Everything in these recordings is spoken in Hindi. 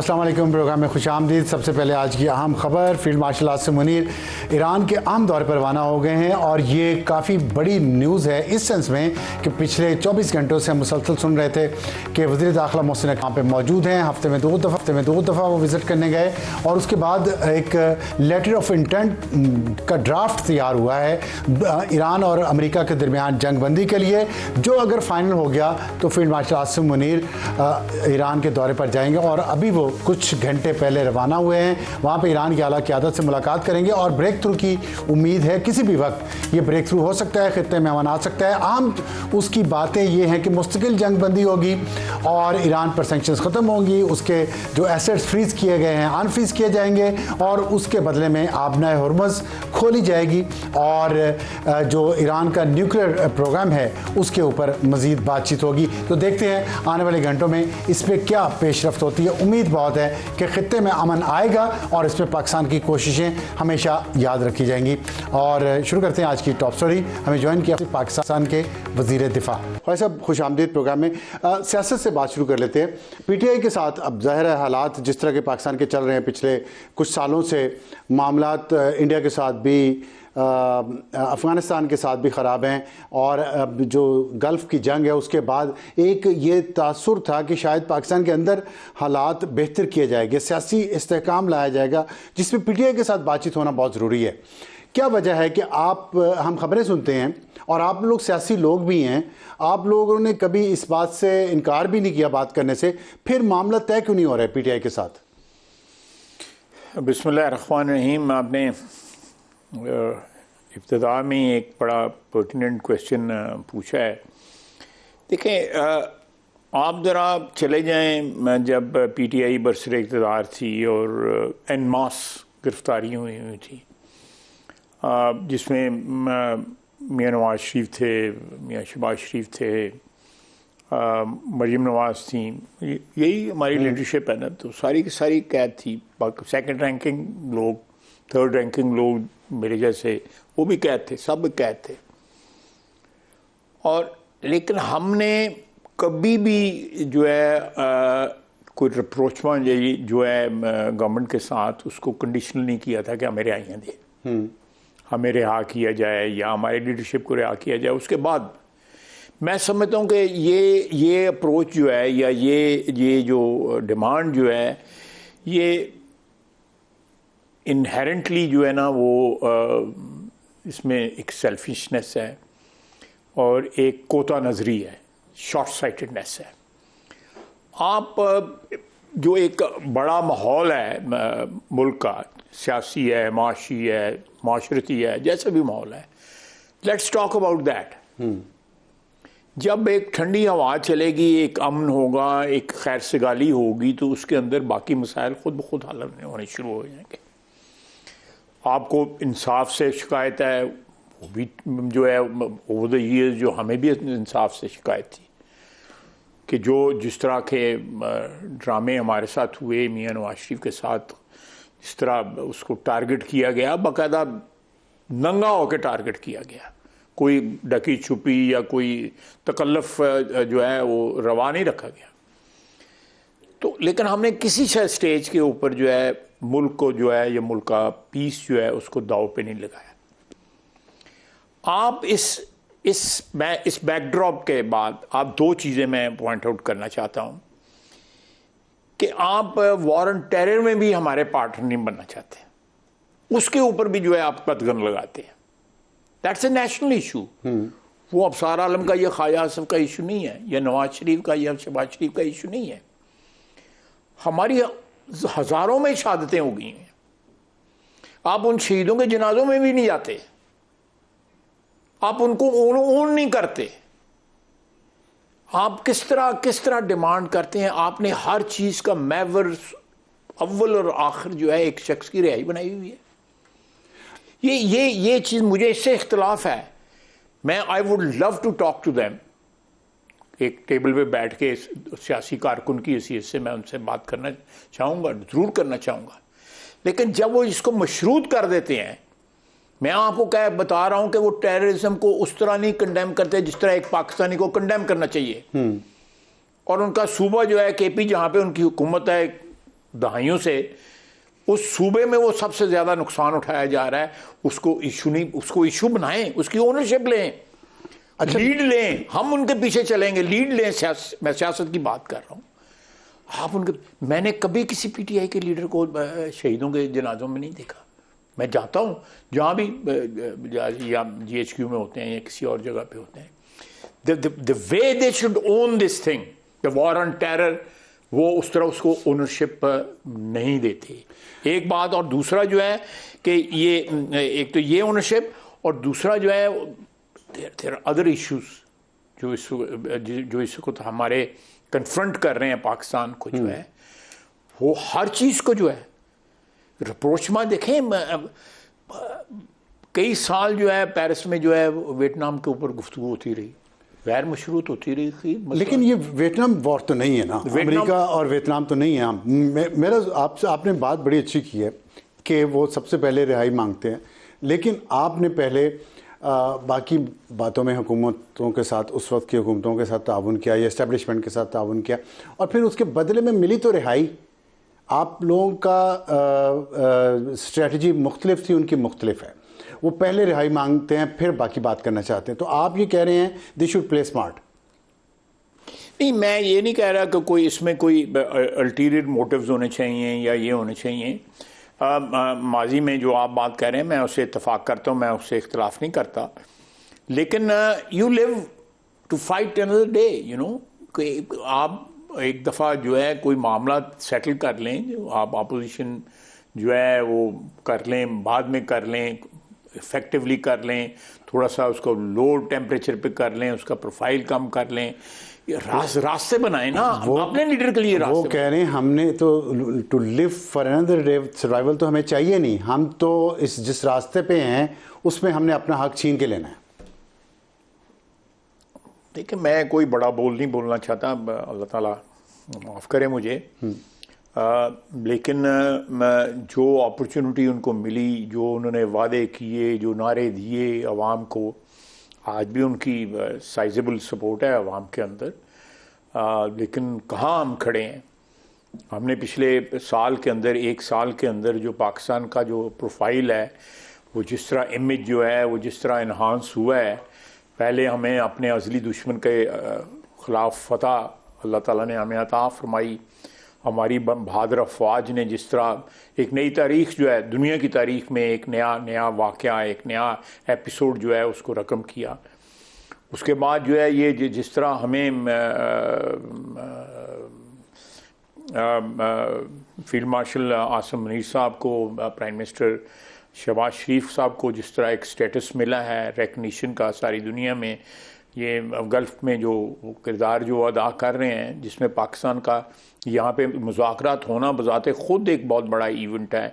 अस्सलाम वालेकुम। प्रोग्राम में खुशामदीद। सबसे पहले आज की अहम खबर, field marshal Asim Munir Iran के अहम दौरे पर रवाना हो गए हैं और ये काफ़ी बड़ी न्यूज़ है इस सेंस में कि पिछले 24 घंटों से हम मुसलसल सुन रहे थे कि वज़ीर दाखिला मोहसिन यहाँ पे मौजूद हैं। हफ्ते में दो दफ़ा वो विज़िट करने गए और उसके बाद एक लेटर ऑफ इंटेंट का ड्राफ्ट तैयार हुआ है ईरान और अमेरिका के दरमियान जंगबंदी के लिए, जो अगर फाइनल हो गया तो field marshal Asim Munir Iran के दौरे पर जाएंगे और अभी वो कुछ घंटे पहले रवाना हुए हैं। वहाँ पे ईरान की आला क़यादत से मुलाकात करेंगे और ब्रेक थ्रू की उम्मीद है। किसी भी वक्त ये ब्रेक थ्रू हो सकता है, खित्ते में अमन आ सकता है। आम उसकी बातें ये हैं कि मुस्तकिल जंगबंदी होगी और ईरान पर सैंक्शंस ख़त्म होंगी, उसके जो एसेट्स फ्रीज़ किए गए हैं अनफ्रीज़ किए जाएंगे और उसके बदले में आबनाए हुर्मुज़ खोली जाएगी और जो ईरान का न्यूक्लियर प्रोग्राम है उसके ऊपर मज़ीद बातचीत होगी। तो देखते हैं आने वाले घंटों में इस पर क्या पेशरफ्त होती है। उम्मीद बहुत है कि खित्ते में अमन आएगा और इस पर पाकिस्तान की कोशिशें हमेशा याद रखी जाएंगी। और शुरू करते हैं आज की टॉप स्टोरी। हमें ज्वाइन किया पाकिस्तान के वज़ीर दिफा। भाई साहब, खुश आमदीद प्रोग्राम में। सियासत से बात शुरू कर लेते हैं। PTI के साथ अब ज़ाहिर है हालात जिस तरह के पाकिस्तान के चल रहे हैं पिछले कुछ सालों से, मामलात इंडिया के साथ भी अफ़गानिस्तान के साथ भी ख़राब हैं और जो गल्फ़ की जंग है उसके बाद एक ये तासुर था कि शायद पाकिस्तान के अंदर हालात बेहतर किए जाएंगे, सियासी इस्तेहकाम लाया जाएगा, जिसमें PTI के साथ बातचीत होना बहुत ज़रूरी है। क्या वजह है कि हम ख़बरें सुनते हैं और आप लोग सियासी लोग भी हैं, आप लोगों ने कभी इस बात से इनकार भी नहीं किया बात करने से, फिर मामला तय क्यों नहीं हो रहा है PTI के साथ? बिस्मिल्लाहिर्रहमानिर्रहीम। आपने इब्तिदा में एक बड़ा पर्टिनेंट क्वेश्चन पूछा है। देखें, आप ज़रा चले जाएं जब PTI बरसर इक़्तिदार थी और एन मास गिरफ्तारियाँ हुई थी, जिसमें मियाँ नवाज शरीफ थे, मियाँ शहबाज शरीफ थे, मरीम नवाज थी, यही हमारी लीडरशिप है ना। तो सारी की सारी कैद थी। सेकंड रैंकिंग लोग, थर्ड रैंकिंग लोग मेरे जैसे, वो भी कैद थे, सब कैद थे। और लेकिन हमने कभी भी जो है कोई रिप्रोचमेंट जो है गवर्नमेंट के साथ उसको कंडीशनल नहीं किया था कि हमें रिहाइयाँ दें, हमें रिहा किया जाए या हमारी लीडरशिप को रिहा किया जाए। उसके बाद मैं समझता हूँ कि ये अप्रोच जो है या ये जो डिमांड जो है, ये इनहेरेंटली जो है ना वो इसमें एक सेल्फिशनेस है और एक कोता नज़री है, शॉर्ट साइटेडनेस है। आप जो एक बड़ा माहौल है मुल्क का, सियासी है, माशी है, माशरती है, जैसा भी माहौल है, लेट्स टॉक अबाउट दैट। जब एक ठंडी हवा चलेगी, एक अमन होगा, एक खैर सगाली होगी, तो उसके अंदर बाकी मसाइल खुद ब खुद हल होने शुरू हो जाएंगे। आपको इंसाफ से शिकायत है, वो भी जो है ओवर द ईयर्स जो हमें भी इंसाफ से शिकायत थी कि जो जिस तरह के ड्रामे हमारे साथ हुए मियाँ नवाज शरीफ के साथ, जिस तरह उसको टारगेट किया गया, बाकायदा नंगा होकर टारगेट किया गया, कोई ढकी छुपी या कोई तकल्लुफ़ जो है वो रवा नहीं रखा गया। तो लेकिन हमने किसी स्टेज के ऊपर जो है मुल्क को जो है या मुल्क का पीस जो है उसको दाव पे नहीं लगाया। आप इस बैकड्रॉप के बाद आप दो चीज़ें मैं पॉइंट आउट करना चाहता हूँ कि आप वॉर ऑन टेरर में भी हमारे पार्टनर नहीं बनना चाहते, उसके ऊपर भी जो है आप कदगन लगाते हैं। That's a national issue. वो अफसार आलम का या ख्वाजा आसिफ का इशू नहीं है, या नवाज शरीफ का या शहबाज शरीफ का इशू नहीं है। हमारी हजारों में शहादतें हो गई हैं, आप उन शहीदों के जनाजों में भी नहीं जाते, आप उनको ओन नहीं करते। आप किस तरह डिमांड करते हैं? आपने हर चीज का महवर अव्वल और आखिर जो है एक शख्स की रिहाई बनाई हुई है। ये चीज मुझे इससे इख्तलाफ है। I would love to talk to them, एक टेबल पे बैठ के सियासी कारकुन की हैसियत से मैं उनसे बात करना चाहूँगा, ज़रूर करना चाहूँगा। लेकिन जब वो इसको मशरूत कर देते हैं, मैं आपको बता रहा हूँ कि वो टेररिज्म को उस तरह नहीं कंडेम करते जिस तरह एक पाकिस्तानी को कंडेम करना चाहिए। और उनका सूबा जो है KP, जहाँ पे उनकी हुकूमत है, दहाइयों से उस सूबे में वो सबसे ज्यादा नुकसान उठाया जा रहा है, उसको इशू नहीं, उसको इशू बनाएं, उसकी ओनरशिप लें, अच्छा लीड लें, हम उनके पीछे चलेंगे, लीड लें। मैं सियासत की बात कर रहा हूँ, आप उनके, मैंने कभी किसी पीटीआई के लीडर को शहीदों के जनाजों में नहीं देखा। मैं जाता हूँ जहाँ भी या GHQ में होते हैं या किसी और जगह पे होते हैं, the way they should own this thing, the war on terror, वो उस तरह उसको ओनरशिप नहीं देते। एक बात, और दूसरा जो है कि ये एक तो ये ओनरशिप, और दूसरा जो है देयर अदर इश्यूज जो इस वक्त हमारे कन्फ्रंट कर रहे हैं पाकिस्तान को, जो है वो हर चीज़ को जो है रिप्रोच में देखें। कई साल जो है पेरिस में जो है वियतनाम के ऊपर गुफ्तगू होती रही, गैर मशरूत होती रही थी, लेकिन ये वियतनाम वॉर तो नहीं है ना, अमेरिका और वियतनाम तो नहीं है। मेरा आपने बात बड़ी अच्छी की है कि वो सबसे पहले रिहाई मांगते हैं, लेकिन आपने पहले बाकी बातों में हुकूमतों के साथ, उस वक्त की हुकूमतों के साथ ताउन किया या इस्टेब्लिशमेंट के साथ ताउन किया, और फिर उसके बदले में मिली तो रिहाई। आप लोगों का स्ट्रेटजी मुख्तलिफ थी, उनकी मुख्तलिफ है। वो पहले रिहाई मांगते हैं, फिर बाकी बात करना चाहते हैं। तो आप ये कह रहे हैं दे शुड प्ले स्मार्ट। नहीं, मैं ये नहीं कह रहा कि कोई इसमें कोई अल्टीरियर मोटिव्स होने चाहिए या ये होने चाहिए। माजी में जो आप बात कह रहे हैं मैं उससे इत्तफाक करता हूँ, मैं उससे इख्तलाफ नहीं करता, लेकिन you live to fight another day, you know, कि आप एक दफ़ा जो है कोई मामला सेटल कर लें, आप अपोजिशन जो है वो कर लें, बाद में कर लें, इफेक्टिवली कर लें, थोड़ा सा उसको लो टेम्परेचर पे कर लें, उसका प्रोफाइल कम कर लें, रास्ते बनाए ना अपने लीडर के लिए। वो कह रहे हैं हमने तो to live for another day, survival तो हमें चाहिए नहीं, हम तो इस जिस रास्ते पे हैं उसमें हमने अपना हक छीन के लेना है। देखिए, मैं कोई बड़ा बोल नहीं बोलना चाहता, अल्लाह ताला माफ़ करे मुझे, लेकिन जो अपॉर्चुनिटी उनको मिली, जो उन्होंने वादे किए, जो नारे दिए आवाम को, आज भी उनकी साइजेबल सपोर्ट है आवाम के अंदर, लेकिन कहाँ हम खड़े हैं। हमने पिछले साल के अंदर, एक साल के अंदर जो पाकिस्तान का जो प्रोफाइल है, वो जिस तरह इमेज जो है वो जिस तरह इन्हांस हुआ है, पहले हमें अपने अज़ली दुश्मन के ख़िलाफ़ फतह अल्लाह ताला ने हमें अता फरमाई, हमारी बहादुर अफवाज ने जिस तरह एक नई तारीख़ जो है दुनिया की तारीख़ में एक नया वाक़या, एक नया एपिसोड जो है उसको रकम किया। उसके बाद जो है ये जिस तरह हमें फील्ड मार्शल आसिम मुनीर साहब को, प्राइम मिनिस्टर शहबाज शरीफ साहब को जिस तरह एक स्टेटस मिला है रिकग्निशन का सारी दुनिया में, ये गल्फ़ में जो किरदार जो अदा कर रहे हैं, जिसमें पाकिस्तान का यहाँ पे मुज़ाकरात होना बज़ाते ख़ुद एक बहुत बड़ा इवेंट है।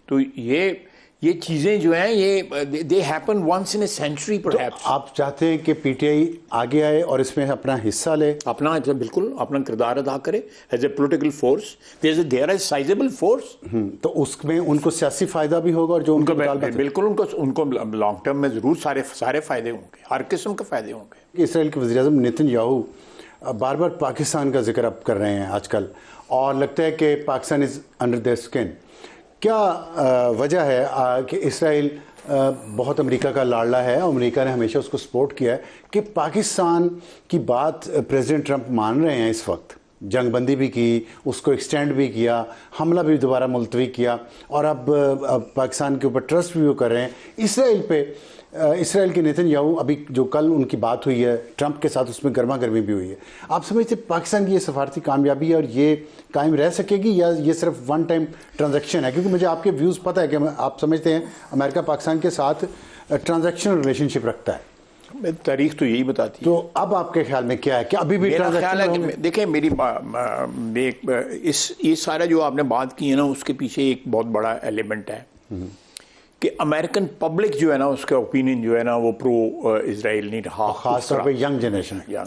तो ये चीज़ें जो हैं ये they happen once in a century perhaps. आप चाहते हैं कि पीटीआई आगे आए और इसमें अपना हिस्सा ले, अपना बिल्कुल अपना किरदार अदा करे as a political force, there is sizeable force. तो उसमें उनको सियासी फ़ायदा भी होगा, और जो उनको बिल्कुल उनको लॉन्ग टर्म में ज़रूर सारे फ़ायदे होंगे, हर किस्म के फ़ायदे होंगे। इसराइल के वज़ीर-ए-आज़म नेतन्याहू बार बार पाकिस्तान का जिक्र अब कर रहे हैं आजकल, और लगता है कि Pakistan is under their skin. क्या वजह है कि इसराइल बहुत अमेरिका का लाडला है, और अमेरिका ने हमेशा उसको सपोर्ट किया है, कि पाकिस्तान की बात प्रेसिडेंट ट्रंप मान रहे हैं इस वक्त, जंगबंदी भी की, उसको एक्सटेंड भी किया, हमला भी दोबारा मुलतवी किया, और अब पाकिस्तान के ऊपर ट्रस्ट भी वो कर रहे हैं इसराइल पे। इसराइल के नेतन्याहू, अभी जो कल उनकी बात हुई है ट्रंप के साथ, उसमें गर्मा गर्मी भी हुई है। आप समझते पाकिस्तान की ये सफारती कामयाबी है और ये कायम रह सकेगी, या ये सिर्फ वन टाइम ट्रांजैक्शन है? क्योंकि मुझे आपके व्यूज़ पता है कि आप समझते हैं अमेरिका पाकिस्तान के साथ ट्रांजैक्शनल रिलेशनशिप रखता है, तारीख तो यही बताती है। तो अब आपके ख्याल में क्या है कि अभी भी ट्रांजैक्शन? देखिए, ये सारा जो आपने बात की है ना, उसके पीछे एक बहुत बड़ा एलिमेंट है कि अमेरिकन पब्लिक जो है ना, उसका ओपिनियन जो है ना वो प्रो इजराइल नहीं रहा, खासतौर पे यंग जनरेशन है।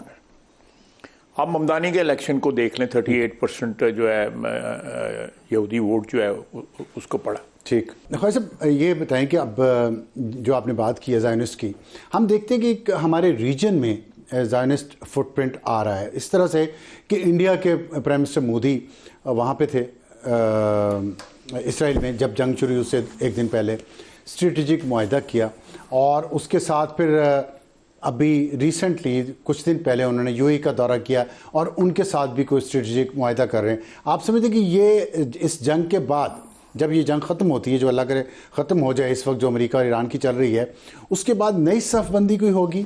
आप ममदानी के इलेक्शन को देख लें, 38% जो है यहूदी वोट जो है उसको पड़ा। ठीक, ख्वाजा साहब ये बताएं कि अब जो आपने बात की है ज़ायनिस्ट की, हम देखते हैं कि हमारे रीजन में ज़ायनिस्ट फुटप्रिंट आ रहा है इस तरह से कि इंडिया के प्राइम मिनिस्टर मोदी वहाँ पे थे इसराइल में जब जंग शुरू हुई उससे एक दिन पहले स्ट्रेटेजिक मुआहदा किया, और उसके साथ फिर अभी रिसेंटली कुछ दिन पहले उन्होंने यूएई का दौरा किया और उनके साथ भी कोई स्ट्रेटेजिक मुआहदा कर रहे हैं। आप समझते कि ये इस जंग के बाद जब ये जंग ख़त्म होती है, जो अल्लाह करे ख़त्म हो जाए, इस वक्त जो अमेरिका और ईरान की चल रही है, उसके बाद नई सफ़बंदी कोई होगी?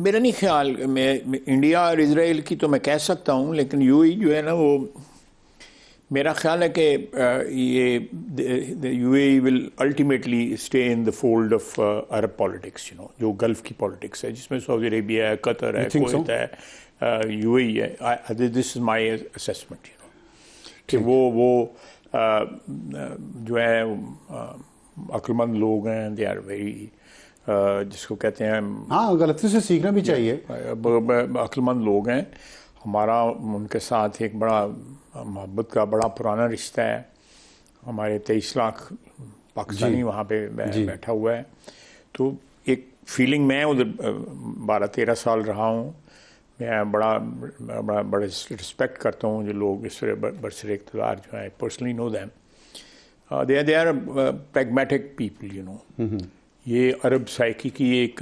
मेरा नहीं ख्याल। मैं इंडिया और इजराइल की तो मैं कह सकता हूँ, लेकिन यूएई जो है ना, वो मेरा ख्याल है कि ये UAE will ultimately stay in the fold of Arab politics, you know, जो गल्फ की पॉलिटिक्स है, जिसमें सऊदी अरेबिया है, कतर है, कुवैत है, यूएई है। This is my assessment, you know, कि वो जो है अक्लमंद लोग हैं, दे आर वेरी, जिसको कहते हैं, हाँ, गलती से सीखना भी चाहिए। अक्लमंद लोग हैं। हमारा उनके साथ एक बड़ा मोहब्बत का बड़ा पुराना रिश्ता है। हमारे 23 लाख पाकिस्तानी वहाँ पे बैठा हुआ है। तो एक फीलिंग, मैं उधर 12-13 साल रहा हूँ, मैं बड़ा रिस्पेक्ट करता हूँ जो लोग इस बरसरे इक़्तिदार जो है, personally know them, they are pragmatic people, you know. ये अरब साइकी की एक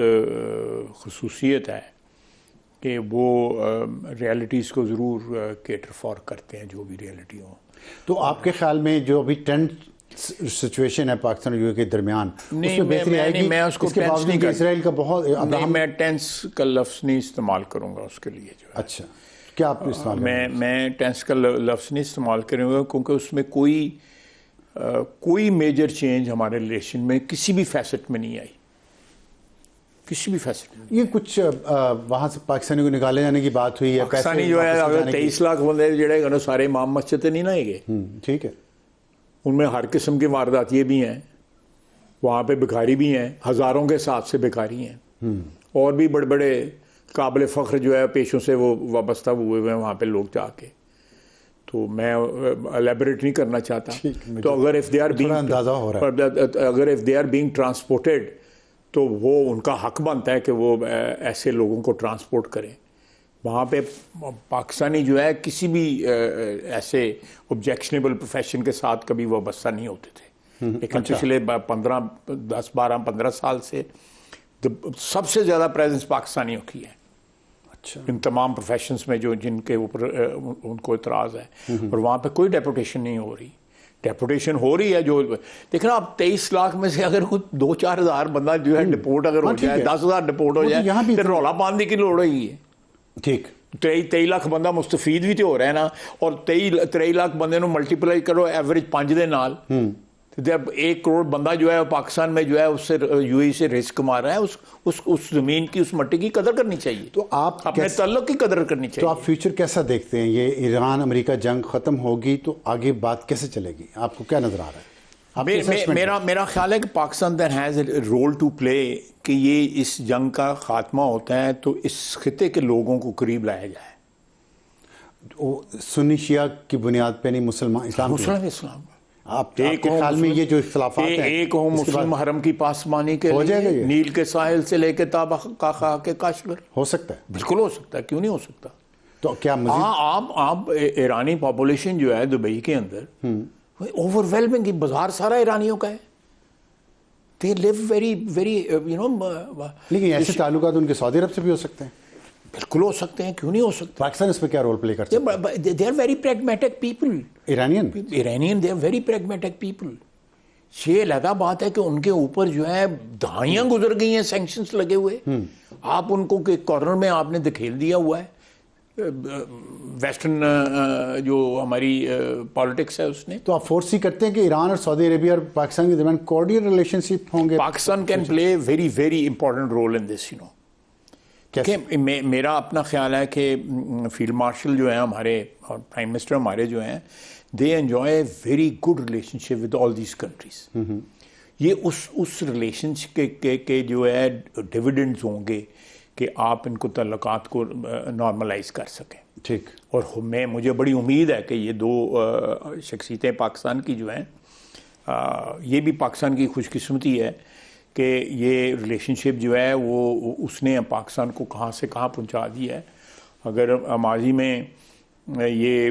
खसूसियत है कि वो रियलिटीज़ को ज़रूर केटर फॉर करते हैं, जो भी रियलिटी हो। तो आपके ख्याल में जो अभी टेंस सिचुएशन है पाकिस्तान और यूएई के दरमियान, उसमें बेहतरी आएगी? मैं उसको इसके बावजूद कि इसराइल का बहुत नहीं, मैं टेंस का लफ्ज़ नहीं इस्तेमाल करूँगा उसके लिए जो है। अच्छा, क्या आप इस्तेमाल करेंगे? मैं टेंस का लफ्ज़ नहीं इस्तेमाल करूँगा, क्योंकि उसमें कोई मेजर चेंज हमारे रिलेशन में किसी भी फैसेट में नहीं आई, किसी भी फैसेट में। ये कुछ वहाँ से पाकिस्तानी को निकाले जाने की बात हुई है? पाकिस्तानी जो है, अगर 23 लाख बंदे जोड़े सारे इमाम मस्जिद नहीं ना गए, ठीक है, उनमें हर किस्म की वारदात ये भी हैं, वहाँ पे भिखारी भी हैं, हज़ारों के हिसाब से भिखारी हैं, और भी बड़े बड़े काबिल फ़ख्र जो है पेशों से वो वाबस्ता हुए हुए हैं वहाँ पे लोग जाके। तो मैं एलेबरेट नहीं करना चाहता। तो अगर if they are being transported, तो वो उनका हक बनता है कि वो ऐसे लोगों को ट्रांसपोर्ट करें। वहाँ पे पाकिस्तानी जो है किसी भी ऐसे ऑब्जेक्शनेबल प्रोफेशन के साथ कभी वाबस्ता नहीं होते थे, लेकिन पिछले 10-12-15 साल से सबसे ज़्यादा प्रेजेंस पाकिस्तानियों की है। अच्छा, इन तमाम प्रोफेशंस में जो जिनके ऊपर उनको इतराज़ है, और वहाँ पे कोई डेपुटेशन नहीं हो रही। डेपुटेशन हो रही है, जो देखना आप 23 लाख में से अगर कुछ 2-4 हज़ार बंदा जो है डिपोर्ट अगर हो जाए, 10,000 डिपोर्ट हो जाए, फिर रौला पाने की लोड़ ही है। ठीक, 23 लाख बंदा मुस्तफीद भी तो हो रहा है ना, और 23 लाख बंदे ਨੂੰ मल्टीप्लाई करो एवरेज 5 ਦੇ ਨਾਲ, जब 1 करोड़ बंदा जो है पाकिस्तान में जो है उससे यूएई से रिस्क कमा रहा है, उस ज़मीन की, उस मट्टी की कदर करनी चाहिए। तो आप अपने तल्लुक की कदर करनी चाहिए। तो आप फ्यूचर कैसा देखते हैं? ये ईरान अमेरिका जंग ख़त्म होगी तो आगे बात कैसे चलेगी? आपको क्या नज़र आ रहा है? मेरा ख्याल है कि Pakistan that has a role to play, कि ये इस जंग का खात्मा होता है तो इस खिते के लोगों को करीब लाया जाए। सुन्नी शिया की बुनियाद पे नहीं, मुसलमान इस्लाम। आपके ख्याल में ये जो इख्तिलाफात हैं, एक हो मुस्लिम हरम की पासमानी के हो जाएगा ये? नील के साहिल से लेके ताबा का के काश्मीर हो सकता है? बिल्कुल हो सकता है, क्यों नहीं हो सकता। तो क्या आप ईरानी पॉपुलेशन जो है दुबई के अंदर ओवरवेलमिंग, बाजार सारा ईरानियों का है। They live very you know, लेकिन ऐसे ताल्लुकात उनके सऊदी अरब से भी हो सकते हैं। बिल्कुल हो सकते हैं, क्यों नहीं हो सकते। पाकिस्तान इसमें क्या रोल प्ले कर सकता है? They are very pragmatic people. Iranian they are very pragmatic people. ये अलग बात है कि उनके ऊपर जो है दहाइयाँ गुजर गई हैं सैंक्शंस लगे हुए, आप उनको के कॉर्नर में आपने धकेल दिया हुआ है। वेस्टर्न जो हमारी पॉलिटिक्स है उसने। तो आप फोर्स ही करते हैं कि ईरान और सऊदी अरेबिया और पाकिस्तान के दरमियान कॉर्डियल रिलेशनशिप होंगे? Pakistan can play very important role in this, you know. मेरा अपना ख्याल है कि फील्ड मार्शल जो है हमारे और प्राइम मिनिस्टर हमारे जो हैं, they enjoy very good relationship with all these countries. ये उस रिलेशनशिप के जो है डिविडेंड्स होंगे कि आप इनको तल्लुकात को नॉर्मलाइज कर सकें। ठीक। और मुझे बड़ी उम्मीद है कि ये दो शख्सियतें पाकिस्तान की जो हैं, ये भी पाकिस्तान की खुशकिस्मती है कि ये रिलेशनशिप जो है वो उसने पाकिस्तान को कहाँ से कहाँ पहुँचा दी है। अगर माजी में ये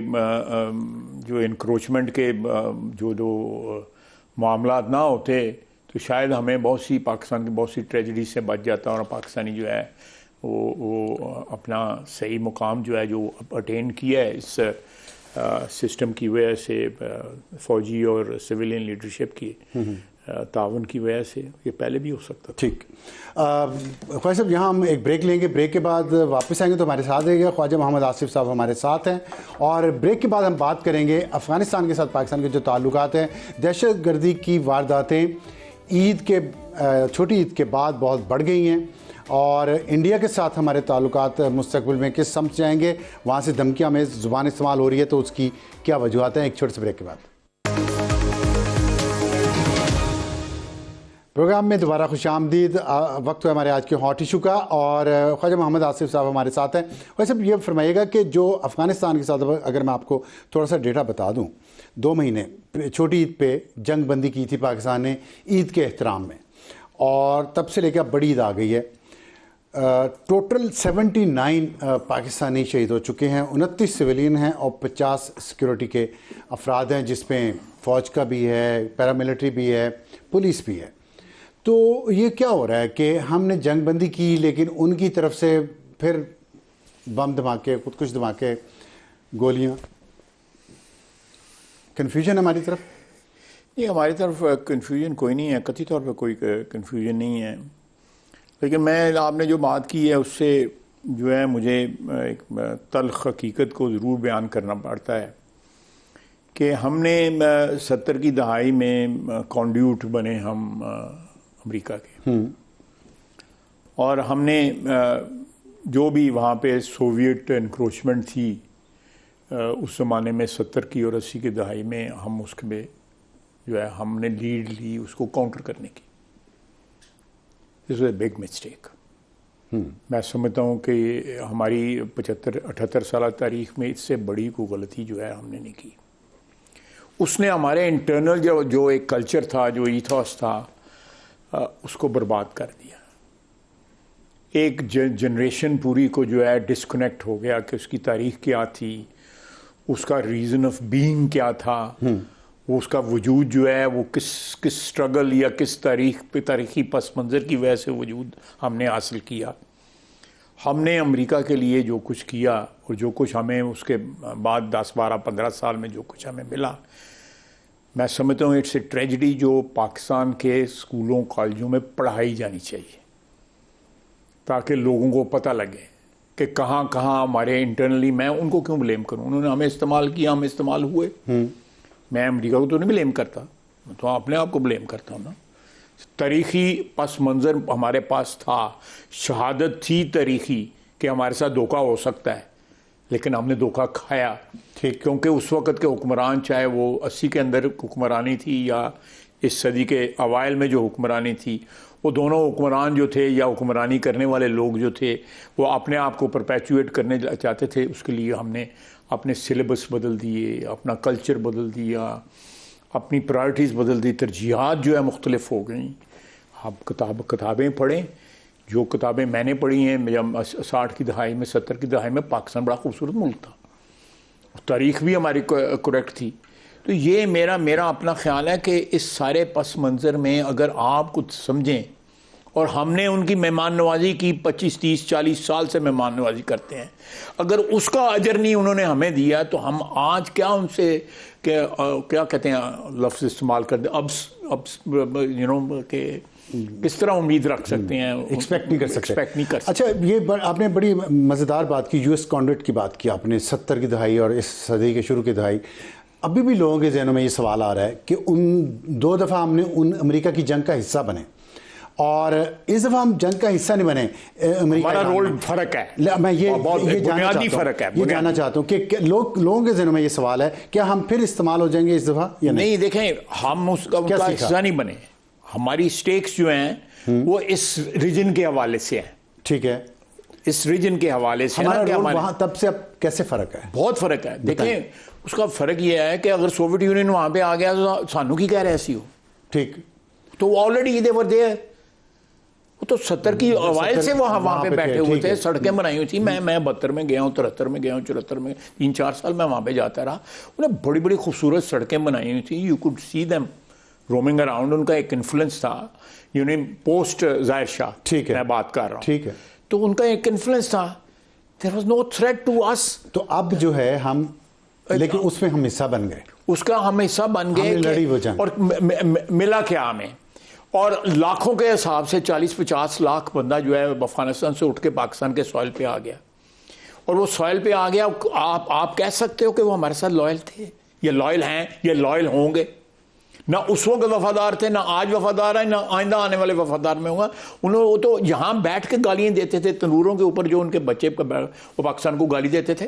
जो इंक्रोचमेंट के जो मामला ना होते तो शायद हमें बहुत सी पाकिस्तान की बहुत सी ट्रेजेडी से बच जाता और पाकिस्तानी जो है वो अपना सही मुकाम जो है जो अटेन किया है इस सिस्टम की वजह से, फौजी और सिविलियन लीडरशिप की तावन की वजह से ये पहले भी हो सकता था। ठीक, ख्वाजा साहब यहाँ हम एक ब्रेक लेंगे, ब्रेक के बाद वापस आएंगे तो हमारे साथ रहेगा ख्वाजा मोहम्मद आसिफ साहब हमारे साथ हैं, और ब्रेक के बाद हम बात करेंगे अफ़गानिस्तान के साथ पाकिस्तान के जो ताल्लुकात हैं, दहशत गर्दी की वारदातें ईद के छोटी ईद के बाद बहुत बढ़ गई हैं और इंडिया के साथ हमारे ताल्लुकात मुस्तकबिल में किस समझ जाएंगे, वहाँ से धमकियाँ में ज़ुबान इस्तेमाल हो रही है तो उसकी क्या वजूहत हैं। एक छोटे से ब्रेक के बाद प्रोग्राम में दोबारा खुशामदीद। वक्त है हमारे आज के हॉट इशू का और ख्वाजा मोहम्मद आसिफ साहब हमारे साथ हैं। ख्वाजा साहब ये फरमाइएगा कि जो अफ़गानिस्तान के साथ अगर मैं आपको थोड़ा सा डेटा बता दूं, 2 महीने छोटी ईद पे जंग बंदी की थी पाकिस्तान ने ईद के एहतराम में, और तब से लेकर बड़ी ईद आ गई है। टोटल 79 पाकिस्तानी शहीद हो चुके हैं, 29 सिविलियन हैं और 50 सिक्योरिटी के अफराद हैं, जिसमें फ़ौज का भी है, पैरामिलिट्री भी है, पुलिस भी है। तो ये क्या हो रहा है कि हमने जंग बंदी की लेकिन उनकी तरफ से फिर बम धमाके, खुदकुश धमाके, गोलियां, कन्फ्यूजन हमारी तरफ? ये हमारी तरफ कन्फ्यूजन कोई नहीं है, कथित तौर पर कोई कन्फ्यूजन नहीं है, लेकिन मैं आपने जो बात की है उससे जो है मुझे एक तल्ख हकीकत को ज़रूर बयान करना पड़ता है कि हमने 70 की दहाई में कॉन्ड्यूट बने हम अमेरिका के, और हमने जो भी वहाँ पे सोवियत एनक्रोचमेंट थी उस ज़माने में 70 की और 80 की दहाई में, हम उसमें जो है हमने लीड ली उसको काउंटर करने की। This was a big mistake. मैं समझता हूँ कि हमारी 75-78 साल तारीख में इससे बड़ी कोई गलती जो है हमने नहीं की। उसने हमारे इंटरनल जो एक कल्चर था, जो ईथॉस था, उसको बर्बाद कर दिया। एक जनरेशन पूरी को जो है डिस्कनेक्ट हो गया कि उसकी तारीख क्या थी, उसका रीज़न ऑफ बीइंग क्या था, वो उसका वजूद जो है वो किस स्ट्रगल या किस तारीखी पस मंज़र की वजह से वजूद हमने हासिल किया। हमने अमेरिका के लिए जो कुछ किया और जो कुछ हमें उसके बाद 10-12-15 साल में जो कुछ हमें मिला, मैं समझता हूँ इट्स ए ट्रेजेडी जो पाकिस्तान के स्कूलों कॉलेजों में पढ़ाई जानी चाहिए, ताकि लोगों को पता लगे कि कहाँ कहाँ हमारे इंटरनली, मैं उनको क्यों ब्लेम करूँ, उन्होंने हमें इस्तेमाल किया, हम इस्तेमाल हुए। मैं अमेरिका को तो नहीं ब्लेम करता, मैं तो अपने आप को ब्लेम करता हूँ ना। तारीखी पस मंज़र हमारे पास था, शहादत थी तारीखी कि हमारे साथ धोखा हो सकता है, लेकिन हमने धोखा खाया। ठीक, क्योंकि उस वक़्त के हुक्मरान, चाहे वो 80 के अंदर हुक्मरानी थी या इस सदी के अवाइल में जो हुक्मरानी थी, वो दोनों हुक्मरान जो थे या हुक्मरानी करने वाले लोग जो थे वो अपने आप को परपेचुएट करने चाहते थे। उसके लिए हमने अपने सिलेबस बदल दिए, अपना कल्चर बदल दिया, अपनी प्रायोरिटीज़ बदल दी, तरजीहात जो है मुख्तलिफ हो गई। आप किताबें पढ़ें, जो किताबें मैंने पढ़ी हैं, जब 60 की दहाई में, 70 की दहाई में पाकिस्तान बड़ा खूबसूरत मुल्क था, तारीख भी हमारी करेक्ट थी। तो ये मेरा अपना ख्याल है कि इस सारे पस मंज़र में अगर आप कुछ समझें, और हमने उनकी मेहमान नवाजी की, 25-30-40 साल से मेहमान नवाजी करते हैं, अगर उसका अजर नहीं उन्होंने हमें दिया तो हम आज क्या उनसे क्या कहते हैं लफ्ज़ इस्तेमाल कर दे, अब यू नो के किस तरह उम्मीद रख सकते हैं, एक्सपेक्ट नहीं कर सकते। सकते। अच्छा, ये आपने बड़ी मज़ेदार बात की, यूएस कॉन्डक्ट की बात की आपने, 70 की दहाई और इस सदी के शुरू की दहाई। अभी भी लोगों के जहनों में ये सवाल आ रहा है कि उन 2 दफ़ा हमने उन अमेरिका की जंग का हिस्सा बने और इस दफ़ा हम जंग का हिस्सा नहीं बने। हमारा रोल फ़र्क है, मैं ये बुनियादी फ़र्क है। ये जानना चाहता हूँ कि लोगों के जहनों में ये सवाल है, क्या हम फिर इस्तेमाल हो जाएंगे इस दफ़ा या नहीं? देखें, हम उनका हिस्सा नहीं बने। हमारी स्टेक्स जो हैं वो इस रीजन के हवाले से हैं। ठीक है, इस रीजन के हवाले से हमारा रोल वहाँ तब से अब कैसे फ़र्क है? बहुत फ़र्क है। देखें, उसका फ़र्क ये है कि अगर सोवियत यूनियन वहाँ पे आ गया तो सानू की कह रहे ऐसी हो, ठीक, तो ऑलरेडी देवर देयर, वो तो 70 की अवाइल से वहाँ पे पे बैठे थे, हुए ठीक थे, है। सड़कें बनाई हुई थी। मैं 72 में गया हूँ, 73 में गया हूँ, 74 में, 3-4 साल मैं वहाँ पे जाता रहा। उन्हें बड़ी बड़ी खूबसूरत सड़कें बनाई हुई थी, you could see them roaming around. उनका एक इन्फ्लुएंस था, पोस्ट जाहिर शाह, ठीक है, मैं बात कर रहा हूँ, ठीक है। तो उनका एक इन्फ्लुएंस था। There was no threat to us. तो अब जो है हम, लेकिन उसमें हम हिस्सा बन गए, उसका हम हिस्सा बन गए। हमने लड़ी वो जंग। और मिला क्या हमें? और लाखों के हिसाब से 40-50 लाख बंदा जो है अफगानिस्तान से उठ के पाकिस्तान के सॉइल पे आ गया। और वो सॉइल पे आ गया, आप कह सकते हो कि वो हमारे साथ लॉयल थे, ये लॉयल हैं, ये लॉयल होंगे? ना उस वक्त वफादार थे, ना आज वफादार है, ना आइंदा आने वाले वफादार में होगा। उन्होंने वो तो यहाँ बैठ के गालियां देते थे तंदूरों के ऊपर, जो उनके बच्चे वो पाकिस्तान को गाली देते थे।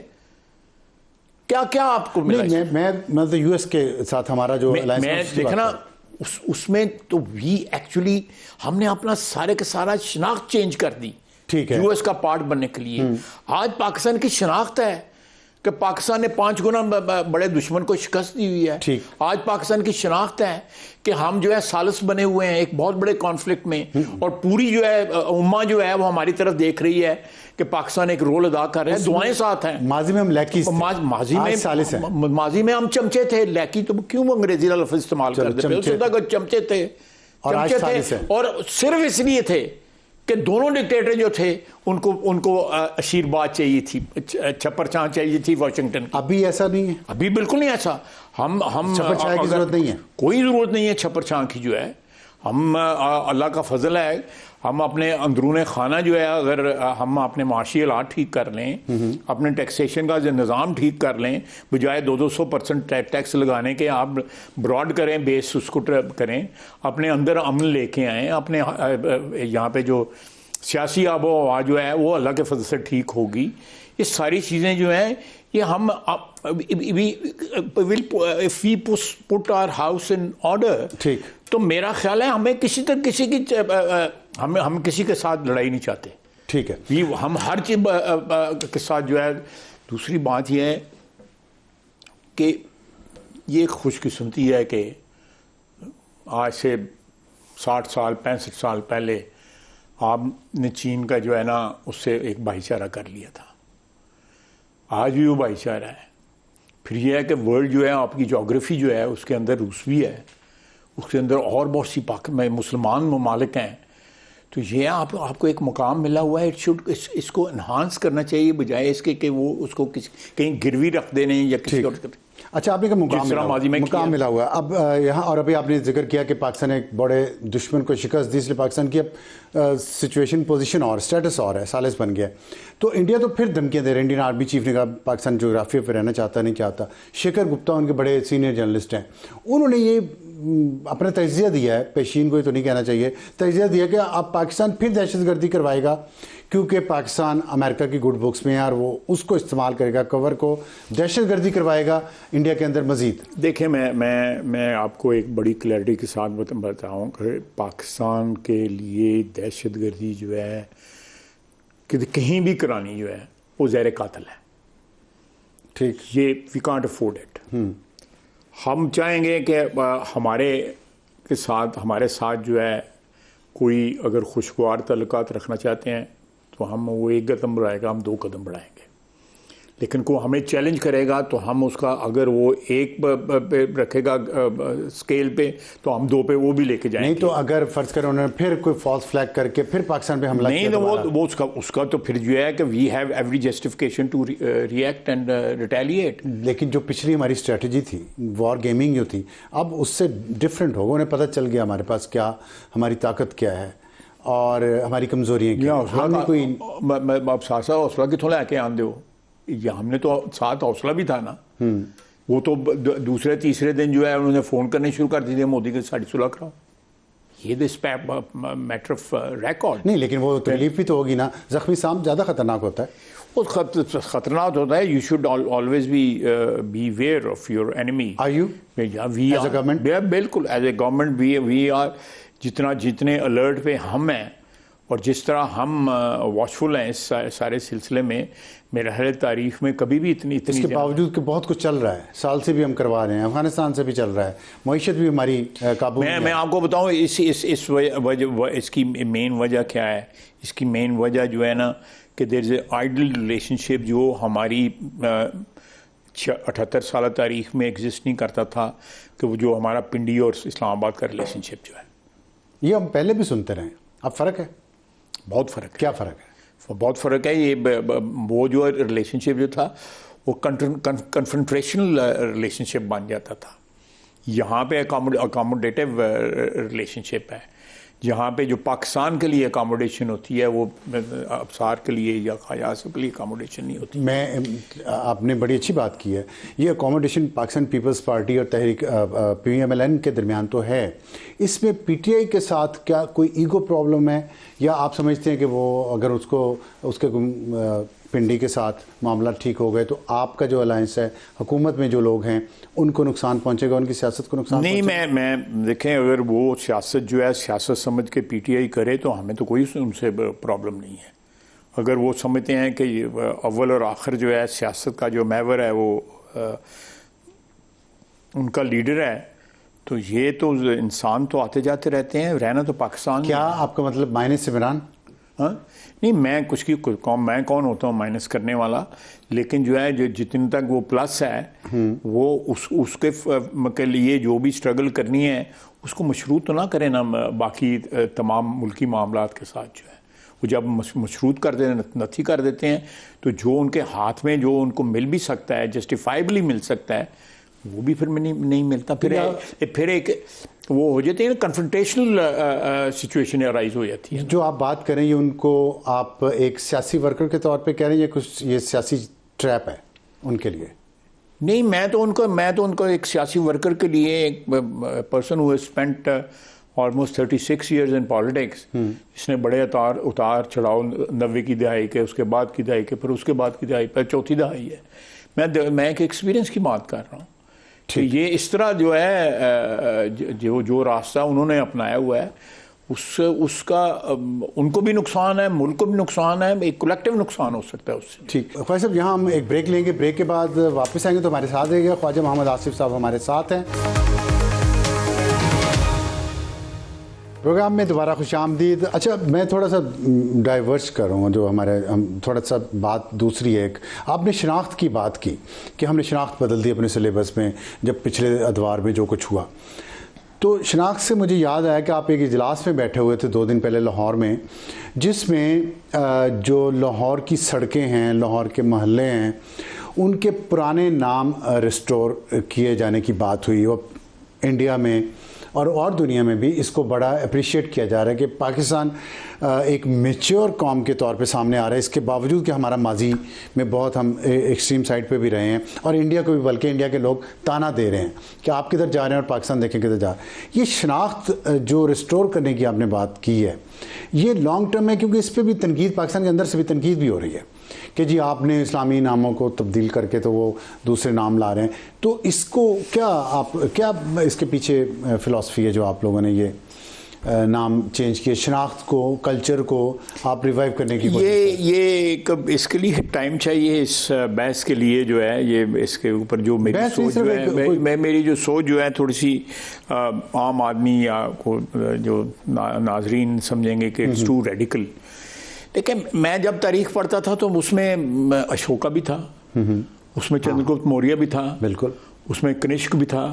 क्या क्या आपको मिला? नहीं, मैं तो यूएस के साथ हमारा जो मैं देखना उसमें तो वी एक्चुअली हमने अपना सारे का सारा शनाख्त चेंज कर दी, ठीक है, यूएस का पार्ट बनने के लिए। आज पाकिस्तान की शनाख्त है कि पाकिस्तान ने 5 गुना बड़े दुश्मन को शिकस्त दी हुई है। ठीक। आज पाकिस्तान की शनाख्त है कि हम जो है सालिस बने हुए हैं एक बहुत बड़े कॉन्फ्लिक्ट में, और पूरी जो है उम्मा जो है वो हमारी तरफ देख रही है कि पाकिस्तान एक रोल अदा कर रहा है, दुआएं साथ हैं। माजी में हम लैकी, माजी में हम चमचे थे। लैकी तो क्यों अंग्रेजी का लफ्ज इस्तेमाल कर देते? चमचे थे, चमचे थे, और सिर्फ इसलिए थे कि दोनों डिक्टेटर जो थे उनको आशीर्वाद चाहिए थी, छप्पर छां चाहिए थी वाशिंगटन की। अभी ऐसा नहीं है, अभी बिल्कुल नहीं ऐसा। हम छप्पर छां की जरूरत नहीं है, कोई जरूरत नहीं है छप्पर छां की जो है। हम अल्लाह का फजल है, हम अपने अंदरून खाना जो है, अगर हम अपने माशी हालात ठीक कर लें, अपने टैक्सेशन का जो निज़ाम ठीक कर लें, बजाय 200% टैक्स लगाने के आप ब्रॉड करें, बेस उसको करें, अपने अंदर अमन लेके आएँ, अपने यहाँ पे जो सियासी आबो हवा जो है वो अल्लाह के फजल से ठीक होगी। ये सारी चीज़ें जो हैं ये हम if we put our house in order, ठीक, तो मेरा ख्याल है हमें किसी की हम किसी के साथ लड़ाई नहीं चाहते। ठीक है, हम हर चीज के साथ जो है। दूसरी बात यह है कि ये खुशकिस्मती है कि आज से 60 साल 65 साल पहले आपने चीन का जो है ना उससे एक भाईचारा कर लिया था। आज भी वो भाईचारा है। फिर यह है कि वर्ल्ड जो है आपकी जोग्राफी जो है उसके अंदर रूस भी है, उसके अंदर और बहुत सी मुसलमान ममालिक हैं। तो ये आपको एक मुकाम मिला हुआ है, इसको इन्हांस करना चाहिए बजाय इसके कि वो उसको कहीं गिरवी रख देने या किसी और। अच्छा, आपने का मुकाम मिला हुआ है अब यहाँ, और अभी आपने जिक्र किया कि पाकिस्तान ने एक बड़े दुश्मन को शिकस्त दी, इसलिए पाकिस्तान की अब सिचुएशन, पोजीशन और स्टेटस और है, सालिस बन गया। तो इंडिया तो फिर धमकियाँ दे रहे हैं। इंडियन आर्मी चीफ ने कहा पाकिस्तान जोग्राफिया पर रहना चाहता नहीं चाहता। शेखर गुप्ता उनके बड़े सीनियर जर्नलिस्ट हैं, उन्होंने ये अपना तजिया दिया है, पेशीन को ही तो नहीं कहना चाहिए, तजिया दिया कि अब पाकिस्तान फिर दहशतगर्दी करवाएगा क्योंकि पाकिस्तान अमेरिका की गुड बुक्स में है और वो उसको इस्तेमाल करेगा, कवर को दहशतगर्दी करवाएगा इंडिया के अंदर मजीद। देखिए, मैं आपको एक बड़ी क्लैरिटी के साथ बताऊँ कि पाकिस्तान के लिए दहशतगर्दी जो है कि कहीं भी करानी जो है वो ज़हर कातिल है। ठीक, ये वी कांट अफोर्ड इट। हम चाहेंगे कि हमारे साथ जो है कोई अगर खुशगवार तल्लुकात रखना चाहते हैं तो हम वो 1 कदम बढ़ाएगा, हम 2 कदम बढ़ाएंगे। लेकिन को हमें चैलेंज करेगा तो हम उसका, अगर वो 1 पे रखेगा स्केल पे, तो हम 2 पे वो भी लेके जाएंगे। नहीं तो अगर फर्ज करें उन्होंने फिर कोई फॉल्स फ्लैग करके फिर पाकिस्तान पे हमला नहीं, तो वो उसका तो फिर जो है कि we have every justification to react and retaliate. लेकिन जो पिछली हमारी स्ट्रेटजी थी, वॉर गेमिंग जो थी, अब उससे डिफरेंट होगा। उन्हें पता चल गया हमारे पास क्या, हमारी ताकत क्या है और हमारी कमजोरियाँ क्या। हमने कोई आप साथ हौसला कितों लैके आंदे हो? हमने तो साथ हौसला भी था ना। वो तो दूसरे तीसरे दिन जो है उन्होंने फोन करने शुरू कर दिए, मोदी के साड़ी सुलह कराओ। ये दिस मैटर ऑफ रिकॉर्ड। नहीं, लेकिन वो तकलीफ भी तो होगी ना, जख्मी सांप ज्यादा खतरनाक होता है। वो खतरनाक होता है। You should always be aware of your enemy. Are you we as a government? बिल्कुल, as a government we are जितने अलर्ट पे हम हैं और जिस तरह हम वॉचफुल हैं इस सारे सिलसिले में, मेरा ख्याल तारीख में कभी भी इतनी इसके बावजूद कि बहुत कुछ चल रहा है, साल से भी हम करवा रहे हैं, अफगानिस्तान से भी चल रहा है, मईशत भी हमारी काबू में है। मैं आपको बताऊं इस वजह इसकी मेन वजह क्या है। इसकी मेन वजह जो है ना कि there is a ideal relationship जो हमारी 78 साल तारीख में एग्जिस्ट नहीं करता था, कि वो जो हमारा पिंडी और इस्लामाबाद का रिलेशनशिप जो है, ये हम पहले भी सुनते रहे। अब फ़र्क है, बहुत फ़र्क है। क्या फ़र्क है? बहुत फ़र्क है। ये वो जो रिलेशनशिप जो था वो कन्फ्रंट्रेशनल रिलेशनशिप बन जाता था। यहाँ पे अकोमोडेटिव रिलेशनशिप है, जहाँ पे जो पाकिस्तान के लिए अकोमोडेशन होती है वो अफसार के लिए या ख्वाजा आसिफ के लिए अकोमोडेशन नहीं होती। आपने बड़ी अच्छी बात की है। ये अकोमोडेशन पाकिस्तान पीपल्स पार्टी और तहरीक PMLN के दरमियान तो है, इसमें PTI के साथ क्या कोई ईगो प्रॉब्लम है, या आप समझते हैं कि वो अगर उसके पिंडी के साथ मामला ठीक हो गए तो आपका जो अलायंस है, हुकूमत में जो लोग हैं, उनको नुकसान पहुंचेगा, उनकी सियासत को नुकसान नहीं? मैं देखें, अगर वो सियासत जो है सियासत समझ के PTI करे तो हमें तो कोई उनसे प्रॉब्लम नहीं है। अगर वो समझते हैं कि अव्वल और आखिर जो है सियासत का जो महवर है वो उनका लीडर है, तो ये तो इंसान तो आते जाते रहते हैं, रहना तो पाकिस्तान। क्या आपका मतलब माइनस से इमरान? हाँ नहीं, मैं मैं कौन होता हूँ माइनस करने वाला, लेकिन जो है जो जितने तक वो प्लस है वो उसके के लिए जो भी स्ट्रगल करनी है उसको मशरूत तो ना करें ना बाकी तमाम मुल्की मामलात के साथ। जो है वो जब मशरूत कर देते, नथी कर देते हैं, तो जो उनके हाथ में जो उनको मिल भी सकता है, जस्टिफाइबली मिल सकता है, वो भी फिर नहीं मिलता। फिर एक वो हो जाती है ना, कन्फ्रंटेशनल सिचुएशन अराइज हो जाती है। जो आप बात करें ये उनको आप एक सियासी वर्कर के तौर पे कह रहे हैं, ये सियासी ट्रैप है उनके लिए? नहीं, मैं तो उनको एक सियासी वर्कर के लिए, एक person who has spent almost 36 years in politics, इसने बड़े उतार चढ़ाव 90 की दहाई के, उसके बाद की दहाई के, फिर उसके बाद की दहाई पर चौथी दहाई है। मैं एक एक्सपीरियंस की बात कर रहा हूँ। तो ये इस तरह जो है जो रास्ता उन्होंने अपनाया हुआ है उसका उनको भी नुकसान है, मुल्क को भी नुकसान है, एक कलेक्टिव नुकसान हो सकता है उससे। ठीक, ख्वाजा साहब यहाँ हम एक ब्रेक लेंगे, ब्रेक के बाद वापस आएंगे तो हमारे साथ रहेगा ख्वाजा मोहम्मद आसिफ साहब हमारे साथ हैं। प्रोग्राम में दोबारा खुशामदीद। अच्छा, मैं थोड़ा सा डाइवर्स करूँगा, जो हम थोड़ा सा बात दूसरी है। एक आपने शनाख्त की बात की कि हमने शनाख्त बदल दी अपने सिलेबस में जब पिछले अदवार में जो कुछ हुआ, तो शनाख्त से मुझे याद आया कि आप एक इजलास में बैठे हुए थे 2 दिन पहले लाहौर में, जिसमें जो लाहौर की सड़कें हैं, लाहौर के महल्ले हैं, उनके पुराने नाम रिस्टोर किए जाने की बात हुई। और इंडिया में और दुनिया में भी इसको बड़ा अप्रिशिएट किया जा रहा है कि पाकिस्तान एक मैच्योर कौम के तौर पे सामने आ रहा है, इसके बावजूद कि हमारा माजी में बहुत हम एक्सट्रीम साइड पे भी रहे हैं, और इंडिया को भी, बल्कि इंडिया के लोग ताना दे रहे हैं कि आप किधर जा रहे हैं और पाकिस्तान देखें किधर जा रहे हैं। ये शनाख्त जो रिस्टोर करने की आपने बात की है, ये लॉन्ग टर्म है, क्योंकि इस पर भी तनकीद, पाकिस्तान के अंदर से भी तनकीद भी हो रही है कि जी आपने इस्लामी नामों को तब्दील करके तो वो दूसरे नाम ला रहे हैं। तो इसको क्या इसके पीछे फ़िलासफ़ी है जो आप लोगों ने ये नाम चेंज किए, शनाख्त को, कल्चर को आप रिवाइव करने की ये इसके लिए टाइम चाहिए। इस बहस के लिए जो है, ये इसके ऊपर जो मेरी सोच जो है, मेरी जो सोच जो है थोड़ी सी आम आदमी या को जो नाजरीन समझेंगे कि इट्स टू रेडिकल। लेकिन मैं जब तारीख पढ़ता था तो उसमें अशोका भी था, उसमें चंद्रगुप्त मौर्य भी था, बिल्कुल, उसमें कनिष्क भी था,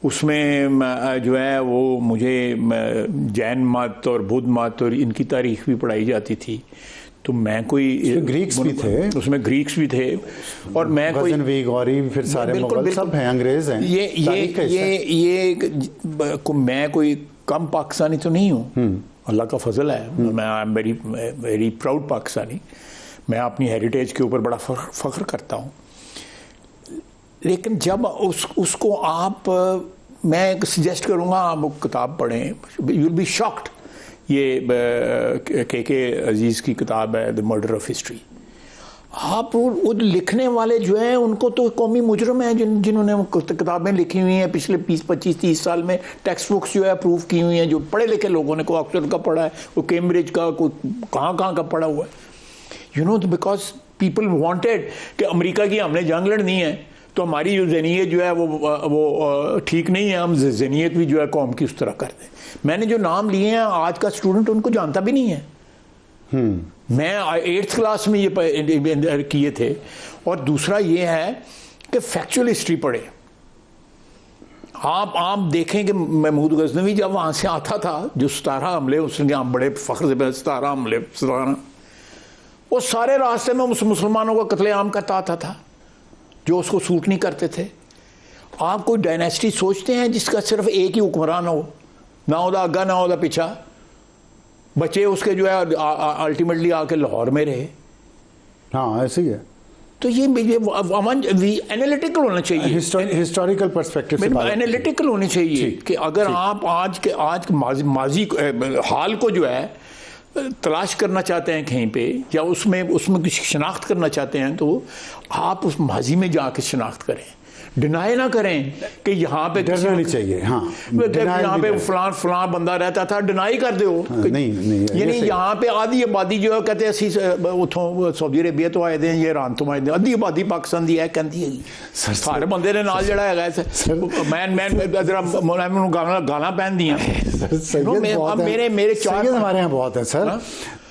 उसमें जो है वो मुझे जैन मत और बुद्ध मत और इनकी तारीख भी पढ़ाई जाती थी। तो मैं कोई ग्रीक्स भी थे, उसमें ग्रीक्स भी थे, और मैं कोई गौरी, फिर सारे मुगल सब हैं, अंग्रेज हैं। मैं कोई कम पाकिस्तानी तो नहीं हूँ, अल्लाह का फजल है। मैं I am very proud Pakistani. मैं अपनी हेरिटेज के ऊपर बड़ा फख्र करता हूँ। लेकिन जब उसको आप, मैं सजेस्ट करूँगा आप वो किताब पढ़ें, यू विल बी शॉक्ड। ये के अजीज़ की किताब है द मर्डर ऑफ हिस्ट्री। आप वो लिखने वाले जो हैं उनको तो कौमी मुजरम हैं जिन्होंने किताबें लिखी हुई हैं पिछले 20-25-30 साल में, टेक्स्ट बुक्स जो है अप्रूव की हुई हैं, जो पढ़े लिखे लोगों ने, कोई ऑक्सफोर्ड का पढ़ा है, कोई कैम्ब्रिज का, कोई कहाँ का पढ़ा हुआ है, you know, because people wanted कि अमेरिका की हमने जंग लड़नी है तो हमारी जो जनीयत जो है वो ठीक नहीं है, हम जनीयत भी जो है कौम की उस तरह कर दें। मैंने जो नाम लिए हैं आज का स्टूडेंट उनको जानता भी नहीं है। मैं 8th क्लास में ये किए थे। और दूसरा ये है कि फैक्चुअल हिस्ट्री पढ़े। आप देखें कि महमूद गजनवी जब वहाँ से आता था, जो 17 हमले उसने यहाँ बड़े फ़ख्र से 17 हमले, 17, वो सारे रास्ते में मुसलमानों का कत्लेआम करता आता था जो उसको सूट नहीं करते थे। आप कोई डायनेस्टी सोचते हैं जिसका सिर्फ एक ही हुक्मरान हो, ना होता आगा ना होता पीछा, बच्चे उसके जो है अल्टीमेटली आके लाहौर में रहे। हाँ ऐसे ही है। तो ये एनालिटिकल होना चाहिए, हिस्टोरिकल पर्सपेक्टिव से एनालिटिकल होनी चाहिए कि अगर आप आज माजी हाल को जो है तलाश करना चाहते हैं कहीं पे, या उसमें कुछ शनाख्त करना चाहते हैं, तो आप उस माजी में जाके शनाख्त करें, डिनाई ना करें कि यहाँ पे डरना नहीं चाहिए। हाँ, यहाँ पे फलां बंदा रहता था, डिनाई कर दो। नहीं यानी यहाँ पे आधी आबादी जो है कहते हैं उतों सऊदी अरेबिया तो आए थे, ये ईरान तो आए थे, आधी आबादी पाकिस्तान दी है कहती है सारे बंदे ने नाल जड़ा है। मैं गाना पहन दिया मेरे चार हमारे यहाँ बहुत है सर।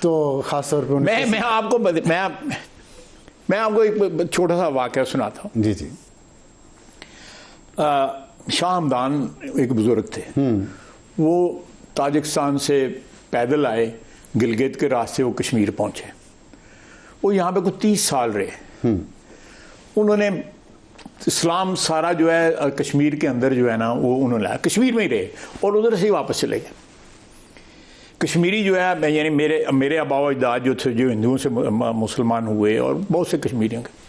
तो खास तौर पर मैं आपको एक छोटा सा वाकया सुनाता हूँ। जी। शाह हमदान एक बुजुर्ग थे, वो ताजिकिस्तान से पैदल आए, गिलगित के रास्ते वो कश्मीर पहुंचे। वो यहाँ पे कुछ 30 साल रहे। उन्होंने इस्लाम सारा जो है कश्मीर के अंदर जो है ना वो उन्होंने लाया, कश्मीर में ही रहे और उधर से ही वापस चले गए। कश्मीरी जो है यानी मेरे आबाओ अजदाद जो थे जो हिंदुओं से मुसलमान हुए, और बहुत से कश्मीरियों के,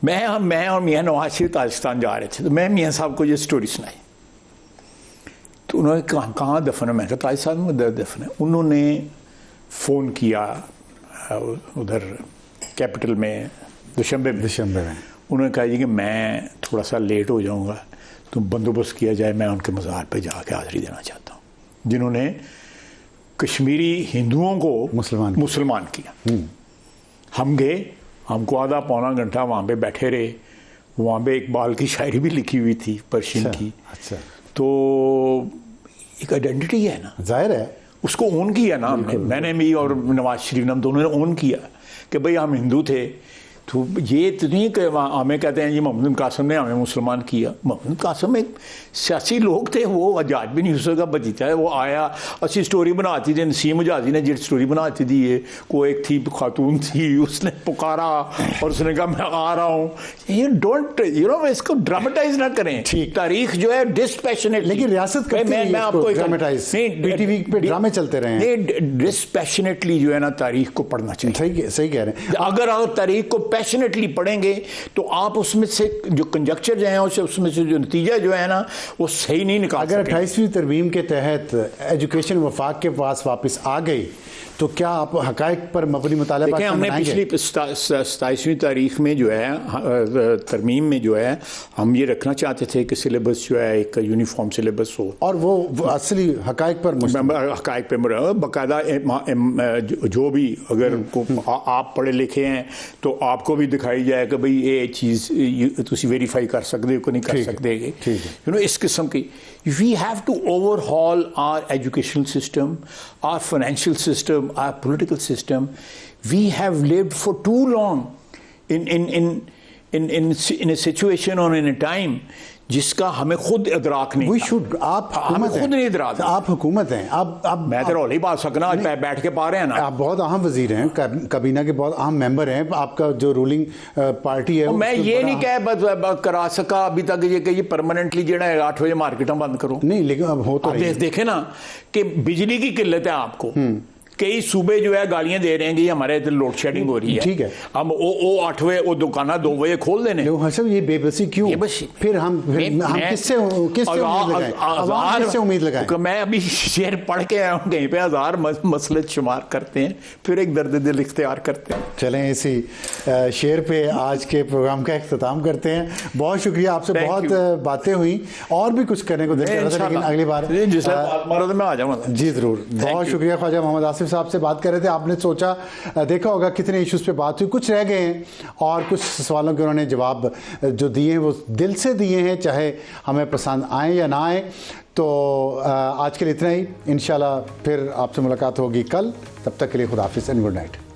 मैं और मियाँ नवाज शरीफ ताजिकिस्तान जा रहे थे, तो मैं मियाँ साहब को ये स्टोरी सुनाई। तो उन्होंने कहाँ दफन है? मैं कहा ताजिकिस्तान में दफन है। उन्होंने फ़ोन किया उधर कैपिटल में दुशंबे में। उन्होंने कहा जी कि मैं थोड़ा सा लेट हो जाऊँगा, तो बंदोबस्त किया जाए, मैं उनके मज़ार पे जाके हाज़िरी देना चाहता हूँ, जिन्होंने कश्मीरी हिंदुओं को मुसलमान किया। हम गए, हमको आधा पौना घंटा वहाँ पे बैठे रहे। वहाँ पे इकबाल की शायरी भी लिखी हुई थी पर्शियन की। अच्छा। तो एक आइडेंटिटी है ना, जाहिर है, उसको ओन किया ना हमने, मैंने भी और नवाज शरीफ ने, हम दोनों ने ओन किया कि भाई हम हिंदू थे। तो ये तो नहीं कि हमें कहते हैं जी मोहम्मद कासिम ने हमें मुसलमान किया। मोहम्मद कासिम एक सियासी लोग थे, वो आजाद भी नहीं हो सका बजीता है। वो आया, अच्छी स्टोरी बनाती थी, नसीम मुजाहिदी ने जो स्टोरी बनाती थी, ये को एक थी खातून थी, उसने पुकारा और उसने कहा मैं आ रहा हूँ। ये डोंट इसको ड्रामेटाइज ना करें। ठीक, तारीख जो है डिस्पैशनेट, लेकिन रियासत मैं आपको ड्रामे चलते रहे, डिस्पैशनेटली जो है ना तारीख को पढ़ना चाहिए। सही कह रहे हैं। अगर तारीख को पैशनेटली पढ़ेंगे तो आप उसमें से जो कंजक्चर जो है उसमें से जो नतीजा जो है ना वो सही नहीं निकाल सकते। अगर 28वीं तरमीम के तहत एजुकेशन वफाक के पास वापस आ गई तो क्या आप हकायक पर मबनी मुताला देखिए, हमने पिछली 27वीं तारीख में जो है तरमीम में जो है हम ये रखना चाहते थे कि सिलेबस जो है एक यूनिफॉर्म सिलेबस हो, और वो असली हकायक पर बाकायदा जो भी अगर आप पढ़े लिखे हैं तो आपको भी दिखाई जाए कि भाई ये चीज़ तुम वेरीफाई कर सकते हो कि नहीं कर सकते। इस किस्म की we have to overhaul our educational system, our financial system, our political system. We have lived for too long in a situation or in a time जिसका हमें खुद इदराक नहीं। हमें खुद नहीं इदराक। आप हुकूमत हैं, आप मैं तो रौली बात सकना, आज बैठ के पा रहे हैं ना। आप बहुत अहम वजीर हैं, काबीना के बहुत अहम मेंबर हैं, आपका जो रूलिंग पार्टी है। मैं ये नहीं कह करा सका अभी तक ये कि ये परमानेंटली जो है 8 बजे मार्केट बंद करो, नहीं, लेकिन अब हो तो देखे ना कि बिजली की किल्लत है आपको, कई सूबे जो है गालियां दे रहे हैं कि हमारे इधर लोड शेडिंग हो रही है। ठीक है। हम वो 8 बजे वो दुकाना 2 बजे खोल देने। हसन ये बेबसी क्यों? बेबसी। फिर हम किससे उम्मीद लगाएं? मैं अभी शेर पढ़ के आया हूँ कहीं पे, 1000 मसले शुमार करते हैं, फिर एक दर्द दिल इख्तियार करते हैं। चलें इसी शेर पे आज के प्रोग्राम का इख्तिताम करते हैं। बहुत शुक्रिया, आपसे बहुत बातें हुई, और भी कुछ करने को दिल कर रहा था, लेकिन अगली बार मारो तो मैं आ जाऊंगा। जी जरूर। बहुत शुक्रिया। ख्वाजा मोहम्मद आसिफ साहब से बात कर रहे थे। आपने सोचा देखा होगा कितने इश्यूज पे बात हुई, कुछ रह गए हैं और कुछ सवालों के उन्होंने जवाब जो दिए हैं वो दिल से दिए हैं, चाहे हमें पसंद आए या ना आए। तो आज के लिए इतना ही। इंशाल्लाह फिर आपसे मुलाकात होगी कल। तब तक के लिए खुदा हाफिज़ एंड गुड नाइट।